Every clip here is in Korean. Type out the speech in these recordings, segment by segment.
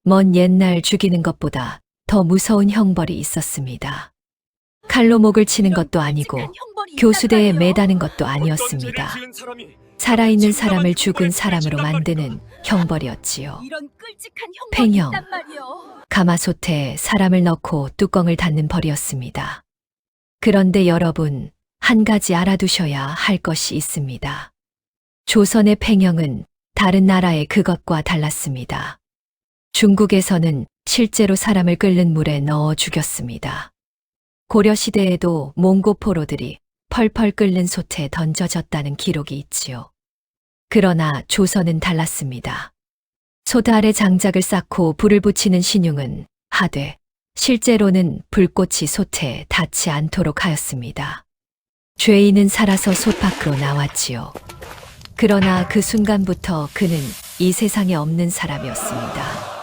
먼 옛날 죽이는 것보다 더 무서운 형벌이 있었습니다. 칼로 목을 치는 것도 아니고 교수대에 매다는 것도 아니었습니다. 살아있는 사람을 죽은 사람으로 만드는 형벌이었지요. 팽형, 가마솥에 사람을 넣고 뚜껑을 닫는 벌이었습니다. 그런데 여러분, 한 가지 알아두셔야 할 것이 있습니다. 조선의 팽형은 다른 나라의 그것과 달랐습니다. 중국에서는 실제로 사람을 끓는 물에 넣어 죽였습니다. 고려시대에도 몽고 포로들이 펄펄 끓는 솥에 던져졌다는 기록이 있지요. 그러나 조선은 달랐습니다. 솥 아래 장작을 쌓고 불을 붙이는 신용은 하되 실제로는 불꽃이 솥에 닿지 않도록 하였습니다. 죄인은 살아서 솥 밖으로 나왔지요. 그러나 그 순간부터 그는 이 세상에 없는 사람이었습니다.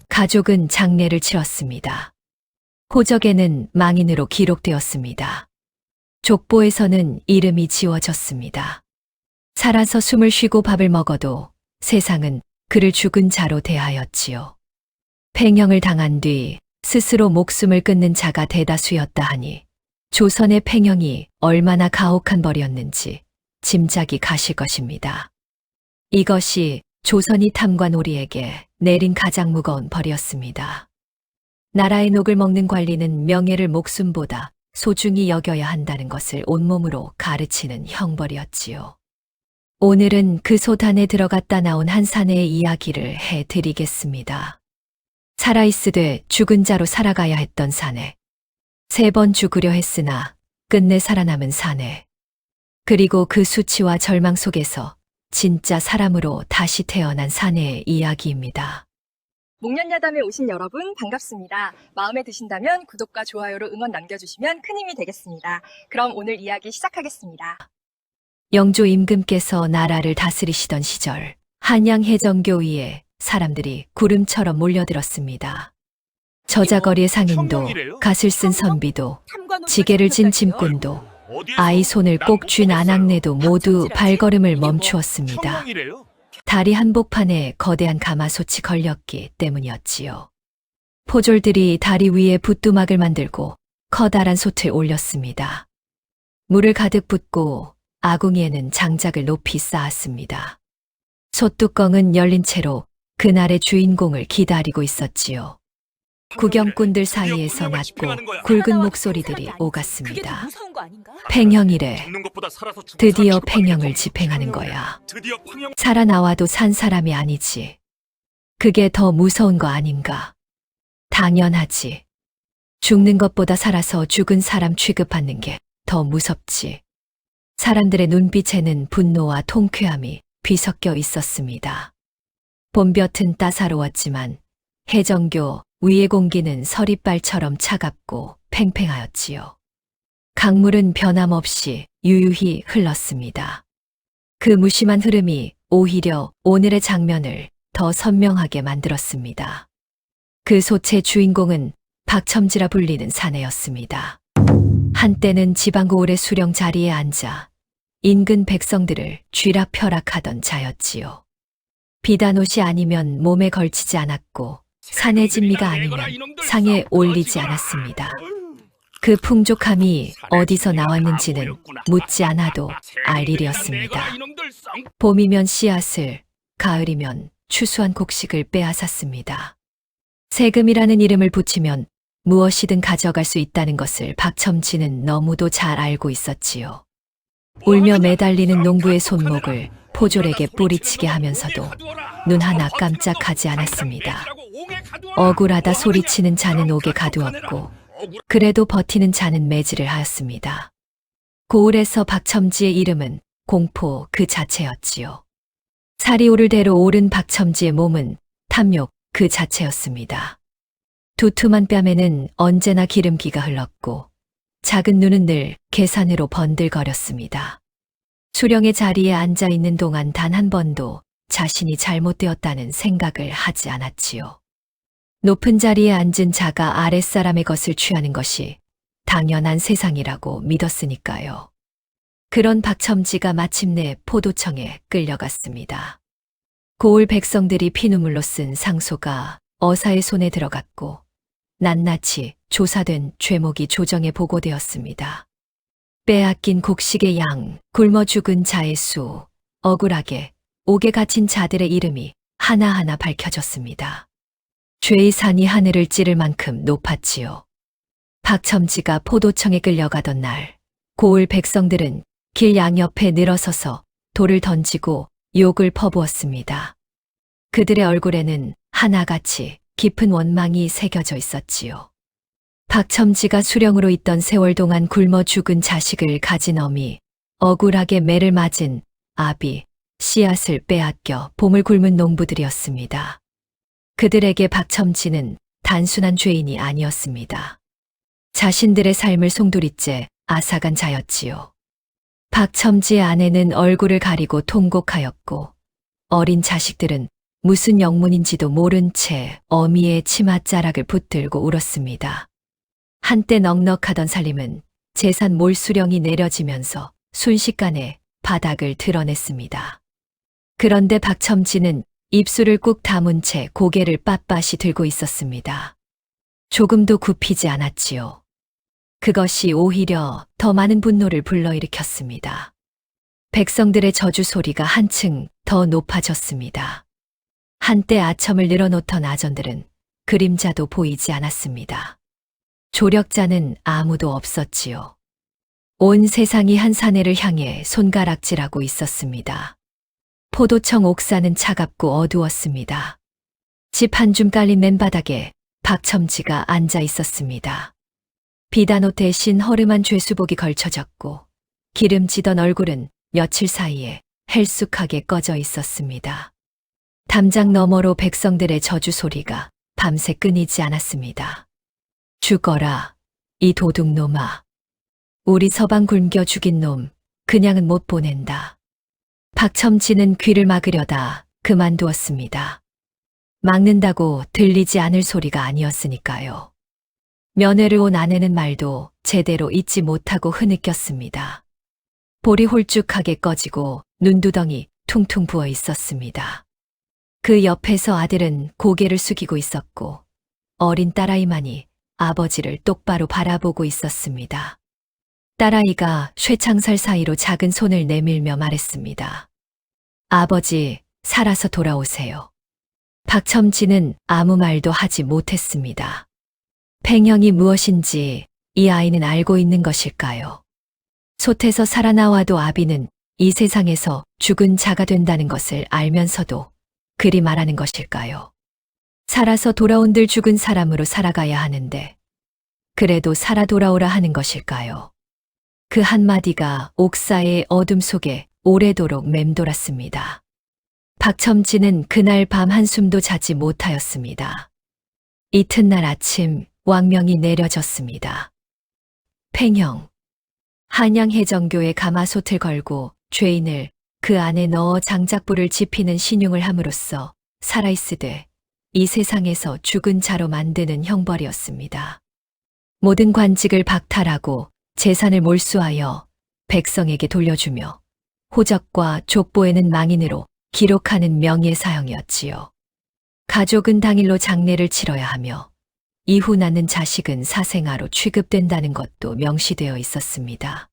가족은 장례를 치렀습니다. 호적에는 망인으로 기록되었습니다. 족보에서는 이름이 지워졌습니다. 살아서 숨을 쉬고 밥을 먹어도 세상은 그를 죽은 자로 대하였지요. 팽형을 당한 뒤 스스로 목숨을 끊는 자가 대다수였다 하니 조선의 팽형이 얼마나 가혹한 벌이었는지 짐작이 가실 것입니다. 이것이 조선이 탐관 오리에게 내린 가장 무거운 벌이었습니다. 나라의 녹을 먹는 관리는 명예를 목숨보다 소중히 여겨야 한다는 것을 온몸으로 가르치는 형벌이었지요. 오늘은 그 솥 안에 들어갔다 나온 한 사내의 이야기를 해드리겠습니다. 살아있으되 죽은 자로 살아가야 했던 사내. 3번 죽으려 했으나 끝내 살아남은 사내. 그리고 그 수치와 절망 속에서 진짜 사람으로 다시 태어난 사내의 이야기입니다. 목련야담에 오신 여러분 반갑습니다. 마음에 드신다면 구독과 좋아요로 응원 남겨주시면 큰 힘이 되겠습니다. 그럼 오늘 이야기 시작하겠습니다. 영조 임금께서 나라를 다스리시던 시절 한양해전교 위에 사람들이 구름처럼 몰려들었습니다. 저자거리의 상인도, 갓을 쓴 선비도, 지게를 진 짐꾼도, 아이 손을 꼭 쥔 아낙네도 모두 발걸음을 멈추었습니다. 다리 한복판에 거대한 가마솥이 걸렸기 때문이었지요. 포졸들이 다리 위에 붓두막을 만들고 커다란 솥을 올렸습니다. 물을 가득 붓고 아궁이에는 장작을 높이 쌓았습니다. 솥뚜껑은 열린 채로 그날의 주인공을 기다리고 있었지요. 구경꾼들 사이에서 낮고 굵은 목소리들이 오갔습니다. 팽형이래. 드디어 팽형을 집행하는 거야. 살아나와도 산 사람이 아니지. 그게 더 무서운 거 아닌가? 당연하지. 죽는 것보다 살아서 죽은 사람 취급받는 게 더 무섭지. 사람들의 눈빛에는 분노와 통쾌함이 뒤섞여 있었습니다. 봄볕은 따사로웠지만 해정교 위의 공기는 서리빨처럼 차갑고 팽팽하였지요. 강물은 변함없이 유유히 흘렀습니다. 그 무심한 흐름이 오히려 오늘의 장면을 더 선명하게 만들었습니다. 그 솥의 주인공은 박첨지라 불리는 사내였습니다. 한때는 지방고을의 수령 자리에 앉아 인근 백성들을 쥐락펴락하던 자였지요. 비단 옷이 아니면 몸에 걸치지 않았고 사내 진미가 아니면 상에 올리지 않았습니다. 그 풍족함이 어디서 나왔는지는 묻지 않아도 알 일이었습니다. 봄이면 씨앗을, 가을이면 추수한 곡식을 빼앗았습니다. 세금이라는 이름을 붙이면 무엇이든 가져갈 수 있다는 것을 박첨지는 너무도 잘 알고 있었지요. 울며 매달리는 농부의 손목을 포졸에게 뿌리치게 하면서도 눈 하나 깜짝하지 않았습니다. 억울하다 소리치는 자는 옥에 가두었고 그래도 버티는 자는 매질을 하였습니다. 고을에서 박첨지의 이름은 공포 그 자체였지요. 살이 오를 대로 오른 박첨지의 몸은 탐욕 그 자체였습니다. 두툼한 뺨에는 언제나 기름기가 흘렀고 작은 눈은 늘 계산으로 번들거렸습니다. 수령의 자리에 앉아있는 동안 단 한 번도 자신이 잘못되었다는 생각을 하지 않았지요. 높은 자리에 앉은 자가 아랫사람의 것을 취하는 것이 당연한 세상이라고 믿었으니까요. 그런 박첨지가 마침내 포도청에 끌려갔습니다. 고을 백성들이 피눈물로 쓴 상소가 어사의 손에 들어갔고 낱낱이 조사된 죄목이 조정에 보고되었습니다. 빼앗긴 곡식의 양, 굶어 죽은 자의 수, 억울하게 옥에 갇힌 자들의 이름이 하나하나 밝혀졌습니다. 죄의 산이 하늘을 찌를 만큼 높았지요. 박첨지가 포도청에 끌려가던 날, 고을 백성들은 길 양옆에 늘어서서 돌을 던지고 욕을 퍼부었습니다. 그들의 얼굴에는 하나같이 깊은 원망이 새겨져 있었지요. 박첨지가 수령으로 있던 세월 동안 굶어 죽은 자식을 가진 어미, 억울하게 매를 맞은 아비, 씨앗을 빼앗겨 봄을 굶은 농부들이었습니다. 그들에게 박첨지는 단순한 죄인이 아니었습니다. 자신들의 삶을 송두리째 앗아간 자였지요. 박첨지의 아내는 얼굴을 가리고 통곡하였고 어린 자식들은 무슨 영문인지도 모른 채 어미의 치맛자락을 붙들고 울었습니다. 한때 넉넉하던 살림은 재산 몰수령이 내려지면서 순식간에 바닥을 드러냈습니다. 그런데 박첨지는 입술을 꾹 다문 채 고개를 빳빳이 들고 있었습니다. 조금도 굽히지 않았지요. 그것이 오히려 더 많은 분노를 불러일으켰습니다. 백성들의 저주 소리가 한층 더 높아졌습니다. 한때 아첨을 늘어놓던 아전들은 그림자도 보이지 않았습니다. 조력자는 아무도 없었지요. 온 세상이 한 사내를 향해 손가락질하고 있었습니다. 포도청 옥사는 차갑고 어두웠습니다. 집 한 줌 깔린 맨바닥에 박첨지가 앉아 있었습니다. 비단옷 대신 허름한 죄수복이 걸쳐졌고 기름지던 얼굴은 며칠 사이에 헬쑥하게 꺼져 있었습니다. 담장 너머로 백성들의 저주 소리가 밤새 끊이지 않았습니다. 죽어라, 이 도둑놈아. 우리 서방 굶겨 죽인 놈, 그냥은 못 보낸다. 박첨지는 귀를 막으려다 그만두었습니다. 막는다고 들리지 않을 소리가 아니었으니까요. 면회를 온 아내는 말도 제대로 잊지 못하고 흐느꼈습니다. 볼이 홀쭉하게 꺼지고 눈두덩이 퉁퉁 부어 있었습니다. 그 옆에서 아들은 고개를 숙이고 있었고 어린 딸아이만이 아버지를 똑바로 바라보고 있었습니다. 딸아이가 쇠창살 사이로 작은 손을 내밀며 말했습니다. 아버지, 살아서 돌아오세요. 박첨지는 아무 말도 하지 못했습니다. 팽형이 무엇인지 이 아이는 알고 있는 것일까요? 솥에서 살아나와도 아비는 이 세상에서 죽은 자가 된다는 것을 알면서도 그리 말하는 것일까요? 살아서 돌아온들 죽은 사람으로 살아가야 하는데 그래도 살아 돌아오라 하는 것일까요? 그 한마디가 옥사의 어둠 속에 오래도록 맴돌았습니다. 박첨지는 그날 밤 한숨도 자지 못하였습니다. 이튿날 아침 왕명이 내려졌습니다. 팽형, 한양해정교에 가마솥을 걸고 죄인을 그 안에 넣어 장작불을 지피는 신용을 함으로써 살아있으되 이 세상에서 죽은 자로 만드는 형벌이었습니다. 모든 관직을 박탈하고 재산을 몰수하여 백성에게 돌려주며 호적과 족보에는 망인으로 기록하는 명예사형이었지요. 가족은 당일로 장례를 치러야 하며 이후 낳는 자식은 사생아로 취급된다는 것도 명시되어 있었습니다.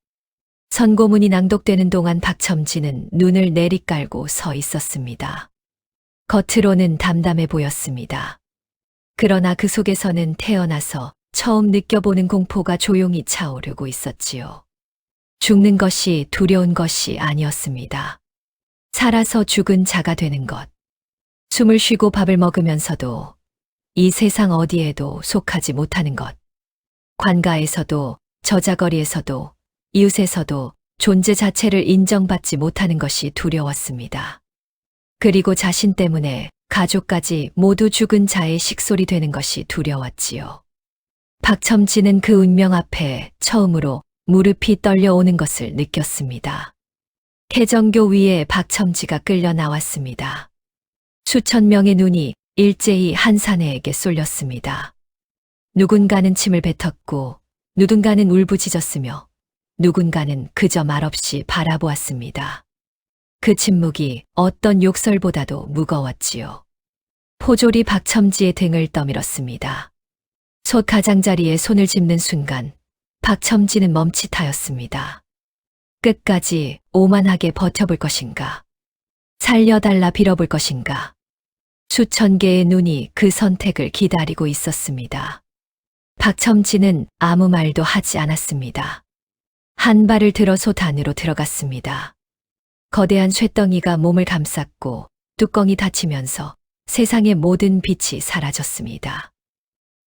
선고문이 낭독되는 동안 박첨지는 눈을 내리깔고 서 있었습니다. 겉으로는 담담해 보였습니다. 그러나 그 속에서는 태어나서 처음 느껴보는 공포가 조용히 차오르고 있었지요. 죽는 것이 두려운 것이 아니었습니다. 살아서 죽은 자가 되는 것. 숨을 쉬고 밥을 먹으면서도 이 세상 어디에도 속하지 못하는 것. 관가에서도 저자거리에서도 이웃에서도 존재 자체를 인정받지 못하는 것이 두려웠습니다. 그리고 자신 때문에 가족까지 모두 죽은 자의 식솔이 되는 것이 두려웠지요. 박첨지는 그 운명 앞에 처음으로 무릎이 떨려오는 것을 느꼈습니다. 해정교 위에 박첨지가 끌려 나왔습니다. 수천 명의 눈이 일제히 한 사내에게 쏠렸습니다. 누군가는 침을 뱉었고 누군가는 울부짖었으며 누군가는 그저 말없이 바라보았습니다. 그 침묵이 어떤 욕설보다도 무거웠지요. 포졸이 박첨지의 등을 떠밀었습니다. 솥 가장자리에 손을 짚는 순간 박첨지는 멈칫하였습니다. 끝까지 오만하게 버텨볼 것인가? 살려달라 빌어볼 것인가? 수천 개의 눈이 그 선택을 기다리고 있었습니다. 박첨지는 아무 말도 하지 않았습니다. 한 발을 들어 솥 안으로 들어갔습니다. 거대한 쇠덩이가 몸을 감쌌고 뚜껑이 닫히면서 세상의 모든 빛이 사라졌습니다.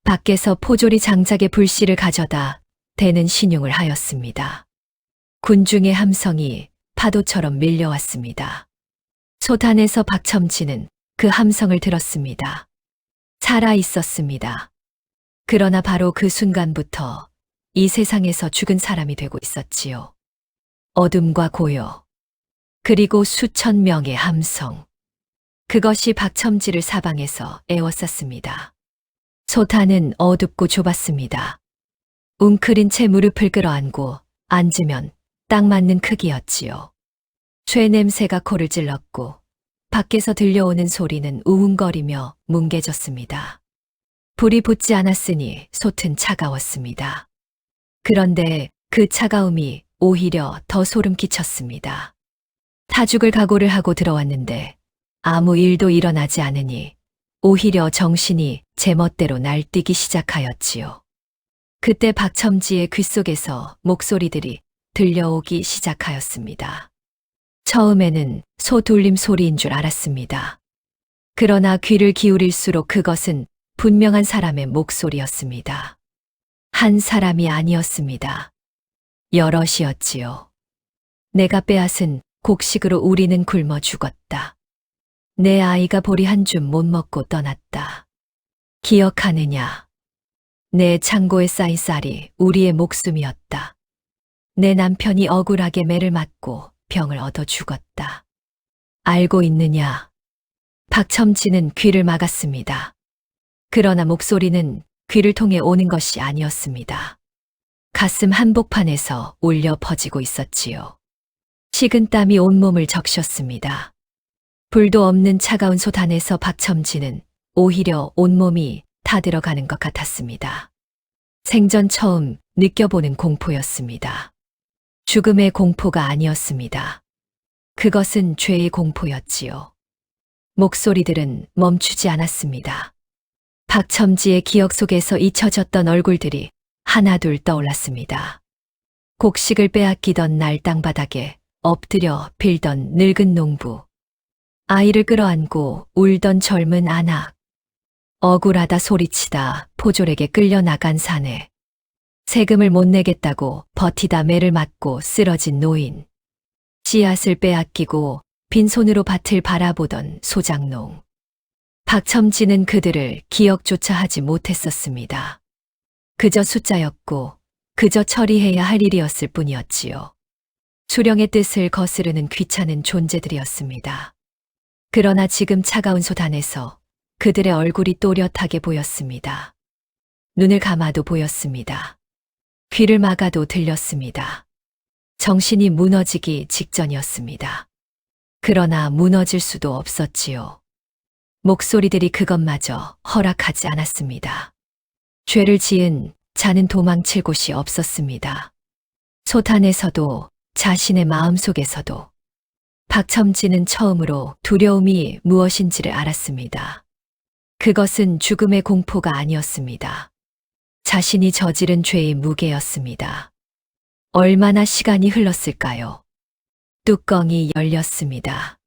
밖에서 포졸이 장작의 불씨를 가져다 대는 신용을 하였습니다. 군중의 함성이 파도처럼 밀려왔습니다. 솥 안에서 박첨지는 그 함성을 들었습니다. 살아 있었습니다. 그러나 바로 그 순간부터 이 세상에서 죽은 사람이 되고 있었지요. 어둠과 고요, 그리고 수천 명의 함성. 그것이 박첨지를 사방에서 에워쌌습니다. 솥 안은 어둡고 좁았습니다. 웅크린 채 무릎을 끌어안고 앉으면 딱 맞는 크기였지요. 쇠 냄새가 코를 찔렀고 밖에서 들려오는 소리는 우웅거리며 뭉개졌습니다. 불이 붙지 않았으니 솥은 차가웠습니다. 그런데 그 차가움이 오히려 더 소름 끼쳤습니다. 타 죽을 각오를 하고 들어왔는데 아무 일도 일어나지 않으니 오히려 정신이 제멋대로 날뛰기 시작하였지요. 그때 박첨지의 귓속에서 목소리들이 들려오기 시작하였습니다. 처음에는 소 울림 소리인 줄 알았습니다. 그러나 귀를 기울일수록 그것은 분명한 사람의 목소리였습니다. 한 사람이 아니었습니다. 여럿이었지요. 내가 빼앗은 곡식으로 우리는 굶어 죽었다. 내 아이가 보리 한 줌 못 먹고 떠났다. 기억하느냐? 내 창고에 쌓인 쌀이 우리의 목숨이었다. 내 남편이 억울하게 매를 맞고 병을 얻어 죽었다. 알고 있느냐? 박첨지는 귀를 막았습니다. 그러나 목소리는 귀를 통해 오는 것이 아니었습니다. 가슴 한복판에서 울려 퍼지고 있었지요. 식은 땀이 온몸을 적셨습니다. 불도 없는 차가운 솥 안에서 박첨지는 오히려 온몸이 타들어가는 것 같았습니다. 생전 처음 느껴보는 공포였습니다. 죽음의 공포가 아니었습니다. 그것은 죄의 공포였지요. 목소리들은 멈추지 않았습니다. 박첨지의 기억 속에서 잊혀졌던 얼굴들이 하나둘 떠올랐습니다. 곡식을 빼앗기던 날 땅바닥에 엎드려 빌던 늙은 농부, 아이를 끌어안고 울던 젊은 아낙, 억울하다 소리치다 포졸에게 끌려나간 사내, 세금을 못 내겠다고 버티다 매를 맞고 쓰러진 노인, 씨앗을 빼앗기고 빈손으로 밭을 바라보던 소작농. 박첨지는 그들을 기억조차 하지 못했었습니다. 그저 숫자였고 그저 처리해야 할 일이었을 뿐이었지요. 수령의 뜻을 거스르는 귀찮은 존재들이었습니다. 그러나 지금 차가운 솥 안에서 그들의 얼굴이 또렷하게 보였습니다. 눈을 감아도 보였습니다. 귀를 막아도 들렸습니다. 정신이 무너지기 직전이었습니다. 그러나 무너질 수도 없었지요. 목소리들이 그것마저 허락하지 않았습니다. 죄를 지은 자는 도망칠 곳이 없었습니다. 솥 안에서도 자신의 마음속에서도. 박첨지는 처음으로 두려움이 무엇인지를 알았습니다. 그것은 죽음의 공포가 아니었습니다. 자신이 저지른 죄의 무게였습니다. 얼마나 시간이 흘렀을까요? 뚜껑이 열렸습니다.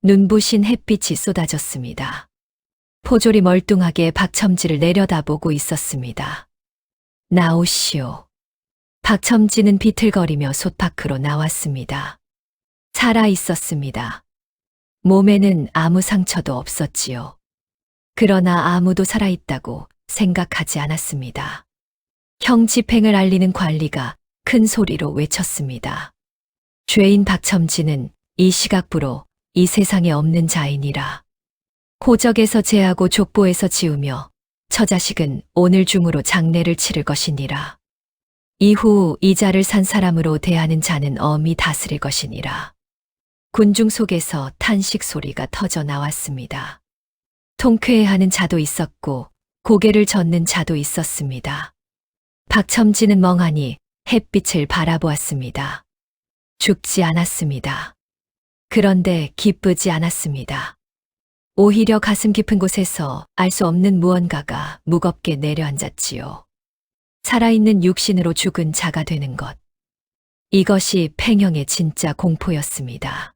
눈부신 햇빛이 쏟아졌습니다. 포졸이 멀뚱하게 박첨지를 내려다보고 있었습니다. 나오시오. 박첨지는 비틀거리며 솥 밖으로 나왔습니다. 살아 있었습니다. 몸에는 아무 상처도 없었지요. 그러나 아무도 살아있다고 생각하지 않았습니다. 형 집행을 알리는 관리가 큰 소리로 외쳤습니다. 죄인 박첨지는 이 시각부로 이 세상에 없는 자이니라. 호적에서 제하고 족보에서 지우며 처자식은 오늘 중으로 장례를 치를 것이니라. 이후 이 자를 산 사람으로 대하는 자는 엄히 다스릴 것이니라. 군중 속에서 탄식 소리가 터져 나왔습니다. 통쾌해하는 자도 있었고 고개를 젓는 자도 있었습니다. 박첨지는 멍하니 햇빛을 바라보았습니다. 죽지 않았습니다. 그런데 기쁘지 않았습니다. 오히려 가슴 깊은 곳에서 알 수 없는 무언가가 무겁게 내려앉았지요. 살아있는 육신으로 죽은 자가 되는 것. 이것이 팽형의 진짜 공포였습니다.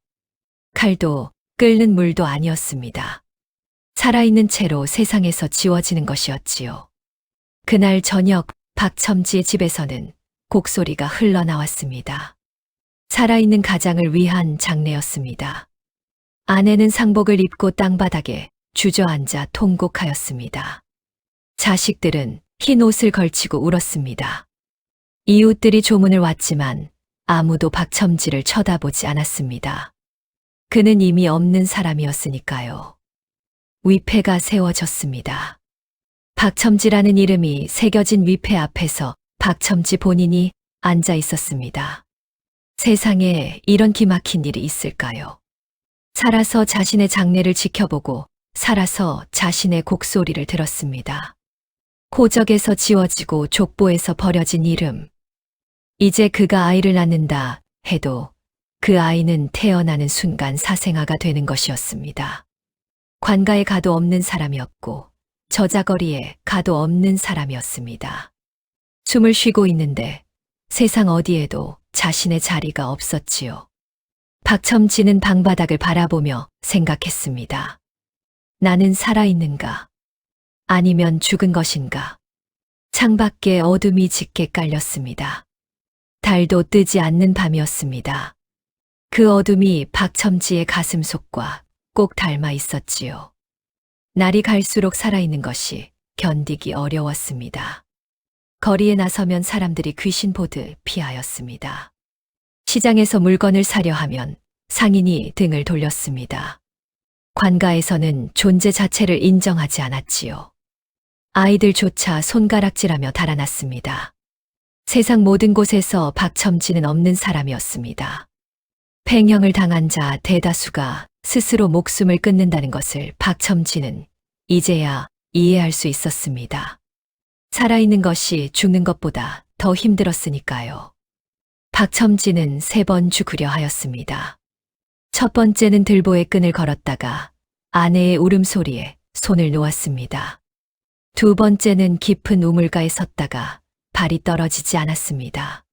칼도 끓는 물도 아니었습니다. 살아있는 채로 세상에서 지워지는 것이었지요. 그날 저녁 박첨지의 집에서는 곡소리가 흘러나왔습니다. 살아있는 가장을 위한 장례였습니다. 아내는 상복을 입고 땅바닥에 주저앉아 통곡하였습니다. 자식들은 흰 옷을 걸치고 울었습니다. 이웃들이 조문을 왔지만 아무도 박첨지를 쳐다보지 않았습니다. 그는 이미 없는 사람이었으니까요. 위패가 세워졌습니다. 박첨지라는 이름이 새겨진 위패 앞에서 박첨지 본인이 앉아 있었습니다. 세상에 이런 기막힌 일이 있을까요? 살아서 자신의 장례를 지켜보고 살아서 자신의 곡소리를 들었습니다. 호적에서 지워지고 족보에서 버려진 이름. 이제 그가 아이를 낳는다 해도 그 아이는 태어나는 순간 사생아가 되는 것이었습니다. 관가에 가도 없는 사람이었고 저자거리에 가도 없는 사람이었습니다. 숨을 쉬고 있는데 세상 어디에도 자신의 자리가 없었지요. 박첨지는 방바닥을 바라보며 생각했습니다. 나는 살아있는가? 아니면 죽은 것인가? 창밖에 어둠이 짙게 깔렸습니다. 달도 뜨지 않는 밤이었습니다. 그 어둠이 박첨지의 가슴속과 꼭 닮아 있었지요. 날이 갈수록 살아있는 것이 견디기 어려웠습니다. 거리에 나서면 사람들이 귀신 보듯 피하였습니다. 시장에서 물건을 사려 하면 상인이 등을 돌렸습니다. 관가에서는 존재 자체를 인정하지 않았지요. 아이들조차 손가락질하며 달아났습니다. 세상 모든 곳에서 박첨지는 없는 사람이었습니다. 팽형을 당한 자 대다수가 스스로 목숨을 끊는다는 것을 박첨지는 이제야 이해할 수 있었습니다. 살아있는 것이 죽는 것보다 더 힘들었으니까요. 박첨지는 3번 죽으려 하였습니다. 첫 번째는 들보에 끈을 걸었다가 아내의 울음소리에 손을 놓았습니다. 두 번째는 깊은 우물가에 섰다가 발이 떨어지지 않았습니다.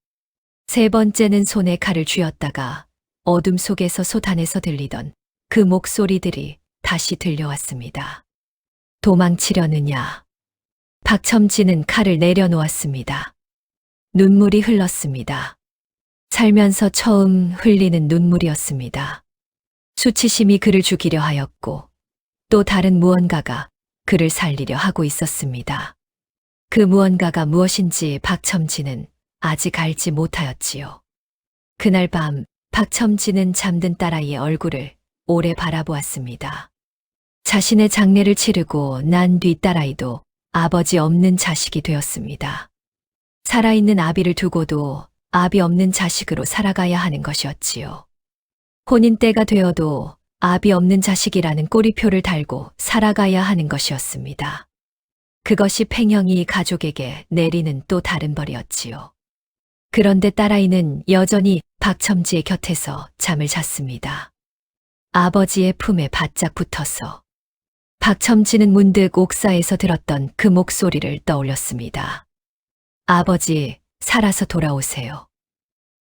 세 번째는 손에 칼을 쥐었다가 어둠 속에서 솥안에서 들리던 그 목소리들이 다시 들려왔습니다. 도망치려느냐? 박첨지는 칼을 내려놓았습니다. 눈물이 흘렀습니다. 살면서 처음 흘리는 눈물이었습니다. 수치심이 그를 죽이려 하였고 또 다른 무언가가 그를 살리려 하고 있었습니다. 그 무언가가 무엇인지 박첨지는 아직 알지 못하였지요. 그날 밤 박첨지는 잠든 딸아이의 얼굴을 오래 바라보았습니다. 자신의 장례를 치르고 난 뒤 딸아이도 아버지 없는 자식이 되었습니다. 살아있는 아비를 두고도 아비 없는 자식으로 살아가야 하는 것이었지요. 혼인 때가 되어도 아비 없는 자식이라는 꼬리표를 달고 살아가야 하는 것이었습니다. 그것이 팽형이 가족에게 내리는 또 다른 벌이었지요. 그런데 딸아이는 여전히 박첨지의 곁에서 잠을 잤습니다. 아버지의 품에 바짝 붙어서. 박첨지는 문득 옥사에서 들었던 그 목소리를 떠올렸습니다. 아버지, 살아서 돌아오세요.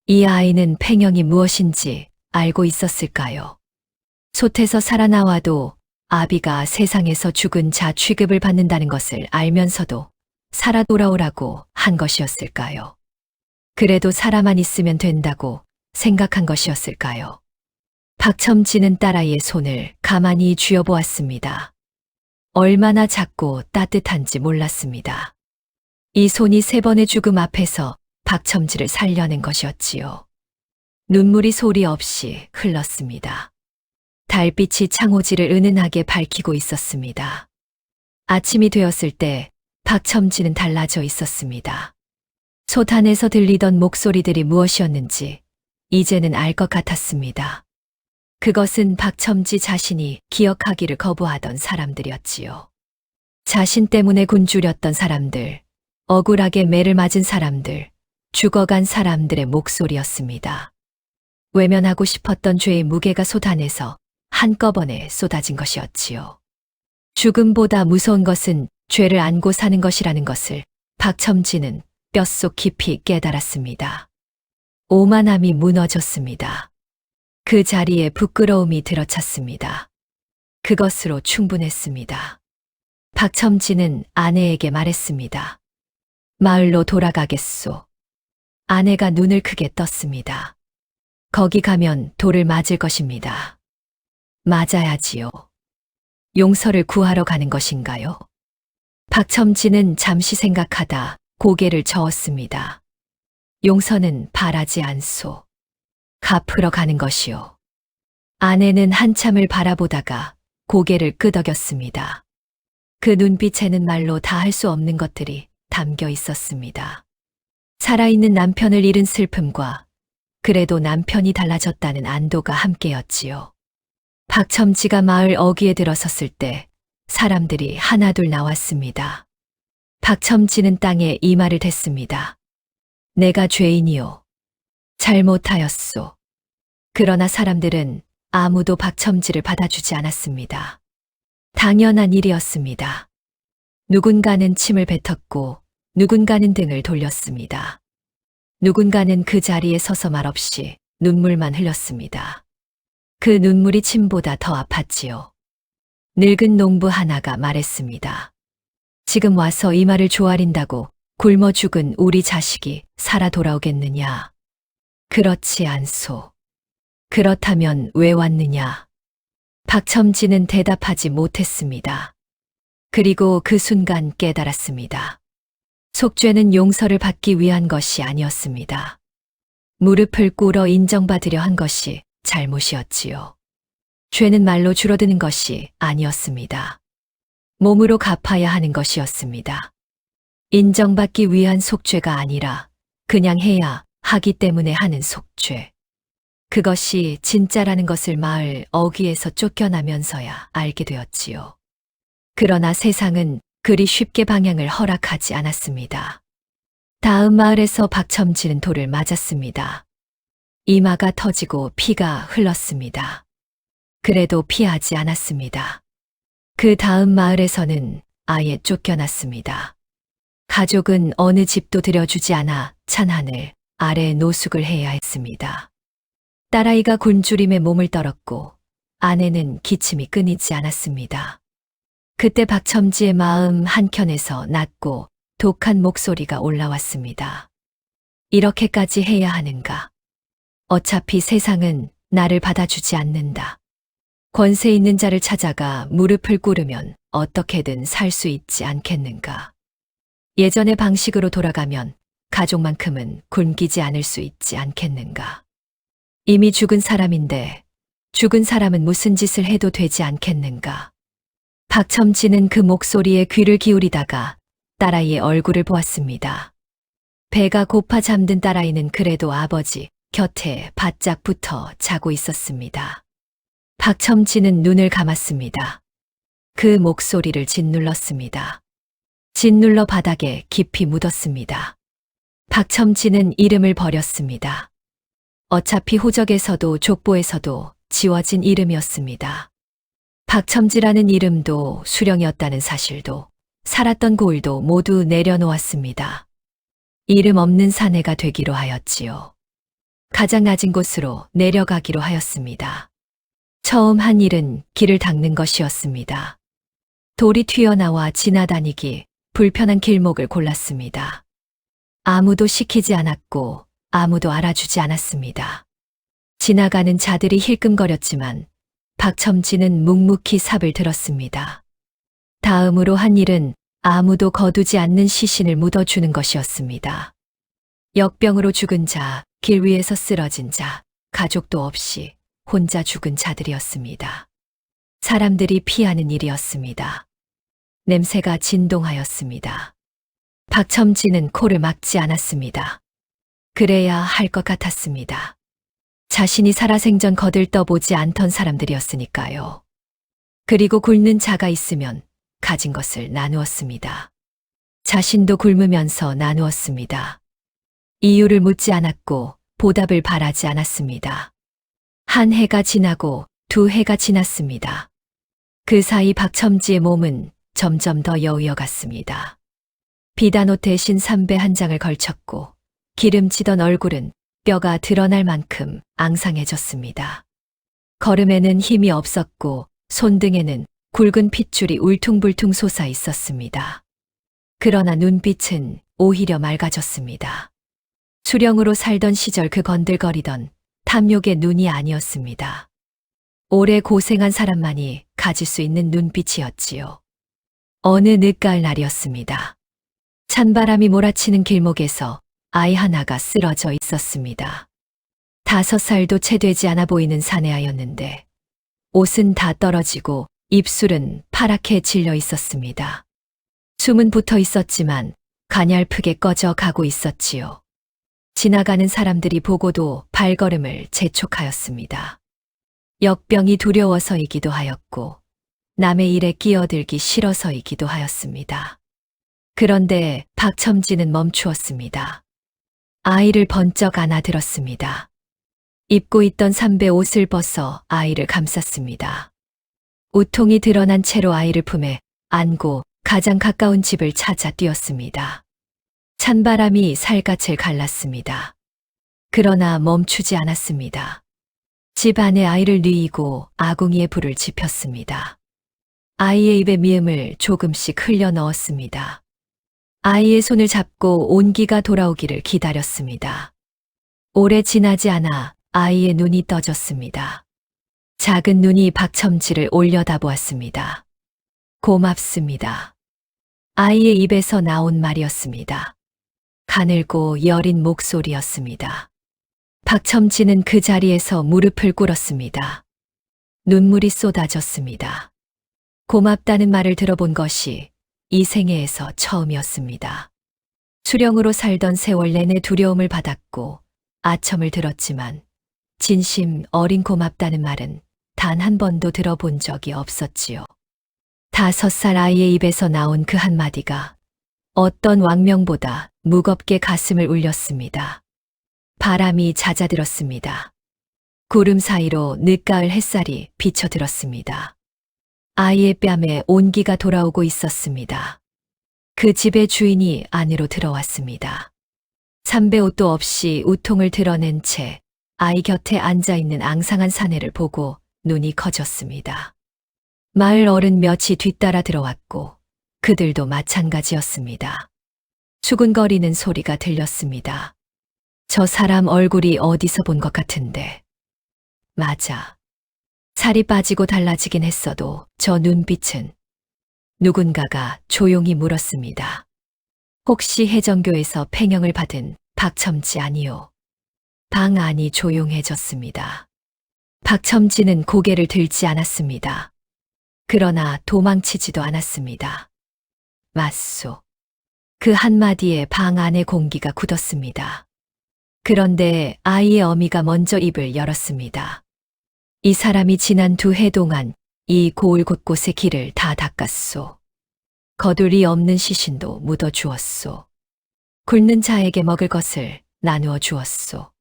이 아이는 팽형이 무엇인지 알고 있었을까요? 솥에서 살아나와도 아비가 세상에서 죽은 자 취급을 받는다는 것을 알면서도 살아 돌아오라고 한 것이었을까요? 그래도 살아만 있으면 된다고 생각한 것이었을까요? 박첨지는 딸아이의 손을 가만히 쥐어보았습니다. 얼마나 작고 따뜻한지 몰랐습니다. 이 손이 3번의 죽음 앞에서 박첨지를 살려낸 것이었지요. 눈물이 소리 없이 흘렀습니다. 달빛이 창호지를 은은하게 밝히고 있었습니다. 아침이 되었을 때 박첨지는 달라져 있었습니다. 솥 안에서 들리던 목소리들이 무엇이었는지 이제는 알 것 같았습니다. 그것은 박첨지 자신이 기억하기를 거부하던 사람들이었지요. 자신 때문에 굶주렸던 사람들, 억울하게 매를 맞은 사람들, 죽어간 사람들의 목소리였습니다. 외면하고 싶었던 죄의 무게가 쏟아내서 한꺼번에 쏟아진 것이었지요. 죽음보다 무서운 것은 죄를 안고 사는 것이라는 것을 박첨지는 뼛속 깊이 깨달았습니다. 오만함이 무너졌습니다. 그 자리에 부끄러움이 들어찼습니다. 그것으로 충분했습니다. 박첨지는 아내에게 말했습니다. 마을로 돌아가겠소. 아내가 눈을 크게 떴습니다. 거기 가면 돌을 맞을 것입니다. 맞아야지요. 용서를 구하러 가는 것인가요? 박첨지는 잠시 생각하다 고개를 저었습니다. 용서는 바라지 않소. 갚으러 가는 것이요. 아내는 한참을 바라보다가 고개를 끄덕였습니다. 그 눈빛에는 말로 다 할 수 없는 것들이 담겨 있었습니다. 살아있는 남편을 잃은 슬픔과 그래도 남편이 달라졌다는 안도가 함께였지요. 박첨지가 마을 어귀에 들어섰을 때 사람들이 하나둘 나왔습니다. 박첨지는 땅에 이마를 댔습니다. 내가 죄인이요. 잘못하였소. 그러나 사람들은 아무도 박첨지를 받아주지 않았습니다. 당연한 일이었습니다. 누군가는 침을 뱉었고 누군가는 등을 돌렸습니다. 누군가는 그 자리에 서서 말없이 눈물만 흘렸습니다. 그 눈물이 침보다 더 아팠지요. 늙은 농부 하나가 말했습니다. 지금 와서 이 말을 조아린다고 굶어 죽은 우리 자식이 살아 돌아오겠느냐? 그렇지 않소. 그렇다면 왜 왔느냐? 박첨지는 대답하지 못했습니다. 그리고 그 순간 깨달았습니다. 속죄는 용서를 받기 위한 것이 아니었습니다. 무릎을 꿇어 인정받으려 한 것이 잘못이었지요. 죄는 말로 줄어드는 것이 아니었습니다. 몸으로 갚아야 하는 것이었습니다. 인정받기 위한 속죄가 아니라 그냥 해야 하기 때문에 하는 속죄. 그것이 진짜라는 것을 마을 어귀에서 쫓겨나면서야 알게 되었지요. 그러나 세상은 그리 쉽게 방향을 허락하지 않았습니다. 다음 마을에서 박첨지는 돌을 맞았습니다. 이마가 터지고 피가 흘렀습니다. 그래도 피하지 않았습니다. 그 다음 마을에서는 아예 쫓겨났습니다. 가족은 어느 집도 들여주지 않아 찬하늘 아래 노숙을 해야 했습니다. 딸아이가 굶주림에 몸을 떨었고 아내는 기침이 끊이지 않았습니다. 그때 박첨지의 마음 한켠에서 낮고 독한 목소리가 올라왔습니다. 이렇게까지 해야 하는가? 어차피 세상은 나를 받아주지 않는다. 권세 있는 자를 찾아가 무릎을 꿇으면 어떻게든 살 수 있지 않겠는가? 예전의 방식으로 돌아가면 가족만큼은 굶기지 않을 수 있지 않겠는가? 이미 죽은 사람인데 죽은 사람은 무슨 짓을 해도 되지 않겠는가? 박첨지는 그 목소리에 귀를 기울이다가 딸아이의 얼굴을 보았습니다. 배가 고파 잠든 딸아이는 그래도 아버지 곁에 바짝 붙어 자고 있었습니다. 박첨지는 눈을 감았습니다. 그 목소리를 짓눌렀습니다. 짓눌러 바닥에 깊이 묻었습니다. 박첨지는 이름을 버렸습니다. 어차피 호적에서도 족보에서도 지워진 이름이었습니다. 박첨지라는 이름도 수령이었다는 사실도 살았던 고을도 모두 내려놓았습니다. 이름 없는 사내가 되기로 하였지요. 가장 낮은 곳으로 내려가기로 하였습니다. 처음 한 일은 길을 닦는 것이었습니다. 돌이 튀어나와 지나다니기 불편한 길목을 골랐습니다. 아무도 시키지 않았고 아무도 알아주지 않았습니다. 지나가는 자들이 힐끔거렸지만 박첨지는 묵묵히 삽을 들었습니다. 다음으로 한 일은 아무도 거두지 않는 시신을 묻어주는 것이었습니다. 역병으로 죽은 자, 길 위에서 쓰러진 자, 가족도 없이 혼자 죽은 자들이었습니다. 사람들이 피하는 일이었습니다. 냄새가 진동하였습니다. 박첨지는 코를 막지 않았습니다. 그래야 할 것 같았습니다. 자신이 살아생전 거들떠보지 않던 사람들이었으니까요. 그리고 굶는 자가 있으면 가진 것을 나누었습니다. 자신도 굶으면서 나누었습니다. 이유를 묻지 않았고 보답을 바라지 않았습니다. 한 해가 지나고 두 해가 지났습니다. 그 사이 박첨지의 몸은 점점 더 여우여갔습니다. 비단 옷 대신 삼배 한 장을 걸쳤고 기름지던 얼굴은 뼈가 드러날 만큼 앙상해졌습니다. 걸음에는 힘이 없었고 손등에는 굵은 핏줄이 울퉁불퉁 솟아 있었습니다. 그러나 눈빛은 오히려 맑아졌습니다. 수령으로 살던 시절 그 건들거리던 탐욕의 눈이 아니었습니다. 오래 고생한 사람만이 가질 수 있는 눈빛이었지요. 어느 늦가을 날이었습니다. 찬바람이 몰아치는 길목에서 아이 하나가 쓰러져 있었습니다. 5살도 채 되지 않아 보이는 사내아였는데 옷은 다 떨어지고 입술은 파랗게 질려 있었습니다. 숨은 붙어 있었지만 가냘프게 꺼져 가고 있었지요. 지나가는 사람들이 보고도 발걸음을 재촉하였습니다. 역병이 두려워서이기도 하였고 남의 일에 끼어들기 싫어서이기도 하였습니다. 그런데 박첨지는 멈추었습니다. 아이를 번쩍 안아들었습니다. 입고 있던 삼배 옷을 벗어 아이를 감쌌습니다. 우통이 드러난 채로 아이를 품에 안고 가장 가까운 집을 찾아 뛰었습니다. 찬바람이 살갗을 갈랐습니다. 그러나 멈추지 않았습니다. 집 안에 아이를 뉘이고 아궁이에 불을 지폈습니다. 아이의 입에 미음을 조금씩 흘려 넣었습니다. 아이의 손을 잡고 온기가 돌아오기를 기다렸습니다. 오래 지나지 않아 아이의 눈이 떠졌습니다. 작은 눈이 박첨지를 올려다보았습니다. 고맙습니다. 아이의 입에서 나온 말이었습니다. 가늘고 여린 목소리였습니다. 박첨지는 그 자리에서 무릎을 꿇었습니다. 눈물이 쏟아졌습니다. 고맙다는 말을 들어본 것이 이 생애에서 처음이었습니다. 수령으로 살던 세월 내내 두려움을 받았고 아첨을 들었지만 진심 어린 고맙다는 말은 단 한 번도 들어본 적이 없었지요. 5살 아이의 입에서 나온 그 한마디가 어떤 왕명보다 무겁게 가슴을 울렸습니다. 바람이 잦아들었습니다. 구름 사이로 늦가을 햇살이 비쳐들었습니다. 아이의 뺨에 온기가 돌아오고 있었습니다. 그 집의 주인이 안으로 들어왔습니다. 삼배 옷도 없이 우통을 드러낸 채 아이 곁에 앉아있는 앙상한 사내를 보고 눈이 커졌습니다. 마을 어른 몇이 뒤따라 들어왔고 그들도 마찬가지였습니다. 수근거리는 소리가 들렸습니다. 저 사람 얼굴이 어디서 본 것 같은데. 맞아. 살이 빠지고 달라지긴 했어도 저 눈빛은. 누군가가 조용히 물었습니다. 혹시 해정교에서 팽형을 받은 박첨지 아니요? 방 안이 조용해졌습니다. 박첨지는 고개를 들지 않았습니다. 그러나 도망치지도 않았습니다. 맞소. 그 한마디에 방 안의 공기가 굳었습니다. 그런데 아이의 어미가 먼저 입을 열었습니다. 이 사람이 지난 2해 동안 이 고을 곳곳의 길을 다 닦았소. 거둘이 없는 시신도 묻어 주었소. 굶는 자에게 먹을 것을 나누어 주었소.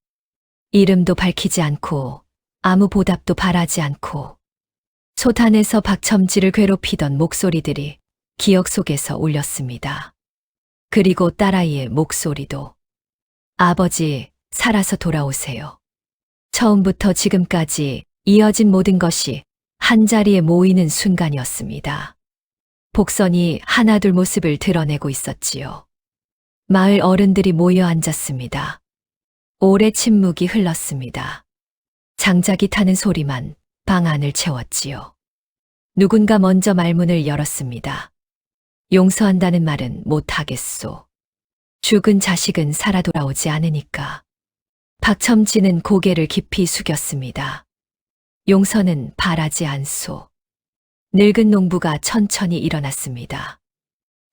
이름도 밝히지 않고 아무 보답도 바라지 않고 소탄에서 박첨지를 괴롭히던 목소리들이 기억 속에서 울렸습니다. 그리고 딸아이의 목소리도. 아버지, 살아서 돌아오세요. 처음부터 지금까지 이어진 모든 것이 한자리에 모이는 순간이었습니다. 복선이 하나둘 모습을 드러내고 있었지요. 마을 어른들이 모여 앉았습니다. 오래 침묵이 흘렀습니다. 장작이 타는 소리만 방 안을 채웠지요. 누군가 먼저 말문을 열었습니다. 용서한다는 말은 못하겠소. 죽은 자식은 살아 돌아오지 않으니까. 박첨지는 고개를 깊이 숙였습니다. 용서는 바라지 않소. 늙은 농부가 천천히 일어났습니다.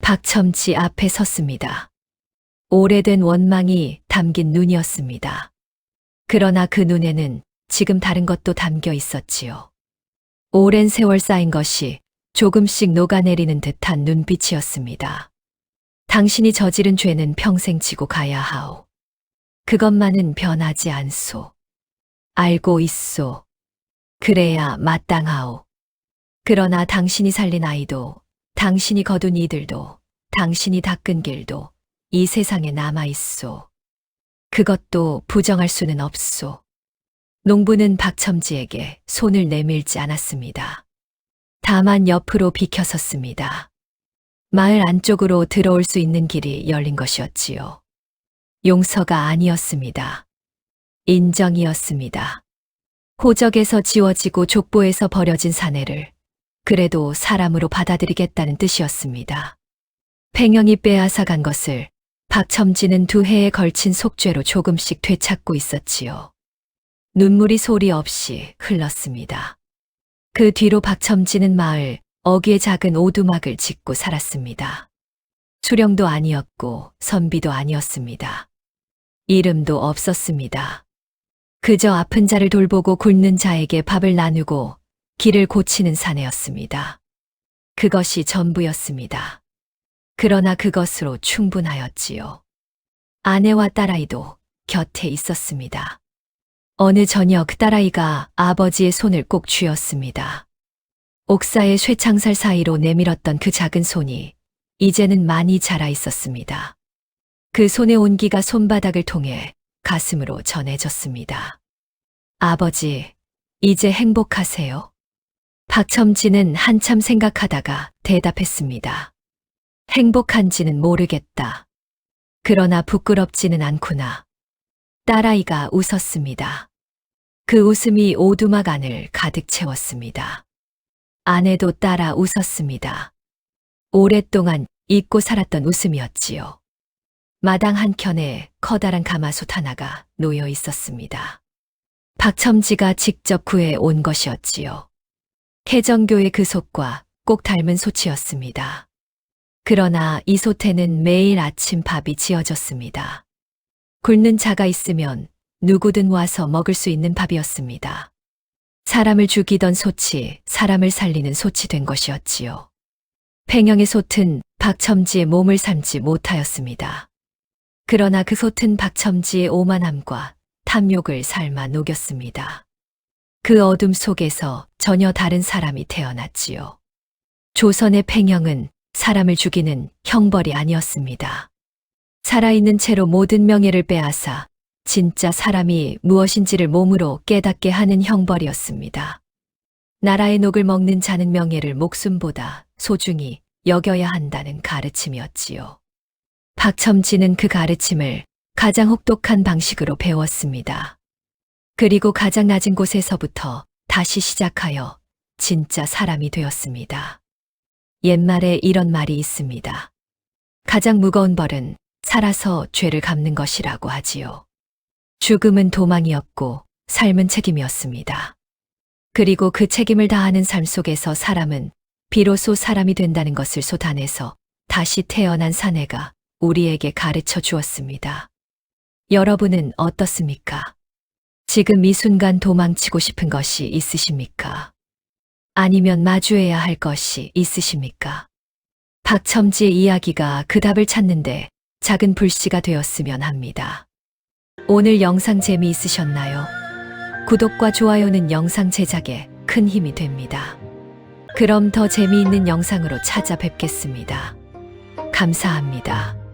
박첨지 앞에 섰습니다. 오래된 원망이 담긴 눈이었습니다. 그러나 그 눈에는 지금 다른 것도 담겨 있었지요. 오랜 세월 쌓인 것이 조금씩 녹아내리는 듯한 눈빛이었습니다. 당신이 저지른 죄는 평생 지고 가야 하오. 그것만은 변하지 않소. 알고 있소. 그래야 마땅하오. 그러나 당신이 살린 아이도, 당신이 거둔 이들도, 당신이 닦은 길도 이 세상에 남아있소. 그것도 부정할 수는 없소. 농부는 박첨지에게 손을 내밀지 않았습니다. 다만 옆으로 비켜섰습니다. 마을 안쪽으로 들어올 수 있는 길이 열린 것이었지요. 용서가 아니었습니다. 인정이었습니다. 호적에서 지워지고 족보에서 버려진 사내를 그래도 사람으로 받아들이겠다는 뜻이었습니다. 팽영이 빼앗아간 것을 박첨지는 2해에 걸친 속죄로 조금씩 되찾고 있었지요. 눈물이 소리 없이 흘렀습니다. 그 뒤로 박첨지는 마을 어귀에 작은 오두막을 짓고 살았습니다. 수령도 아니었고 선비도 아니었습니다. 이름도 없었습니다. 그저 아픈 자를 돌보고 굶는 자에게 밥을 나누고 길을 고치는 사내였습니다. 그것이 전부였습니다. 그러나 그것으로 충분하였지요. 아내와 딸아이도 곁에 있었습니다. 어느 저녁 딸아이가 아버지의 손을 꼭 쥐었습니다. 옥사의 쇠창살 사이로 내밀었던 그 작은 손이 이제는 많이 자라 있었습니다. 그 손의 온기가 손바닥을 통해 가슴으로 전해졌습니다. 아버지, 이제 행복하세요? 박첨지는 한참 생각하다가 대답했습니다. 행복한지는 모르겠다. 그러나 부끄럽지는 않구나. 딸아이가 웃었습니다. 그 웃음이 오두막 안을 가득 채웠습니다. 아내도 따라 웃었습니다. 오랫동안 잊고 살았던 웃음이었지요. 마당 한켠에 커다란 가마솥 하나가 놓여 있었습니다. 박첨지가 직접 구해 온 것이었지요. 해정교의 그 솥과 꼭 닮은 솥이었습니다. 그러나 이 솥에는 매일 아침 밥이 지어졌습니다. 굶는 자가 있으면 누구든 와서 먹을 수 있는 밥이었습니다. 사람을 죽이던 솥이 사람을 살리는 솥이 된 것이었지요. 팽영의 솥은 박첨지의 몸을 삶지 못하였습니다. 그러나 그 솥은 박첨지의 오만함과 탐욕을 삶아 녹였습니다. 그 어둠 속에서 전혀 다른 사람이 태어났지요. 조선의 팽영은 사람을 죽이는 형벌이 아니었습니다. 살아있는 채로 모든 명예를 빼앗아 진짜 사람이 무엇인지를 몸으로 깨닫게 하는 형벌이었습니다. 나라의 녹을 먹는 자는 명예를 목숨보다 소중히 여겨야 한다는 가르침이었지요. 박첨지는 그 가르침을 가장 혹독한 방식으로 배웠습니다. 그리고 가장 낮은 곳에서부터 다시 시작하여 진짜 사람이 되었습니다. 옛말에 이런 말이 있습니다. 가장 무거운 벌은 살아서 죄를 갚는 것이라고 하지요. 죽음은 도망이었고 삶은 책임이었습니다. 그리고 그 책임을 다하는 삶 속에서 사람은 비로소 사람이 된다는 것을 쏟아내서 다시 태어난 사내가 우리에게 가르쳐 주었습니다. 여러분은 어떻습니까? 지금 이 순간 도망치고 싶은 것이 있으십니까? 아니면 마주해야 할 것이 있으십니까? 박첨지의 이야기가 그 답을 찾는데 작은 불씨가 되었으면 합니다. 오늘 영상 재미있으셨나요? 구독과 좋아요는 영상 제작에 큰 힘이 됩니다. 그럼 더 재미있는 영상으로 찾아뵙겠습니다. 감사합니다.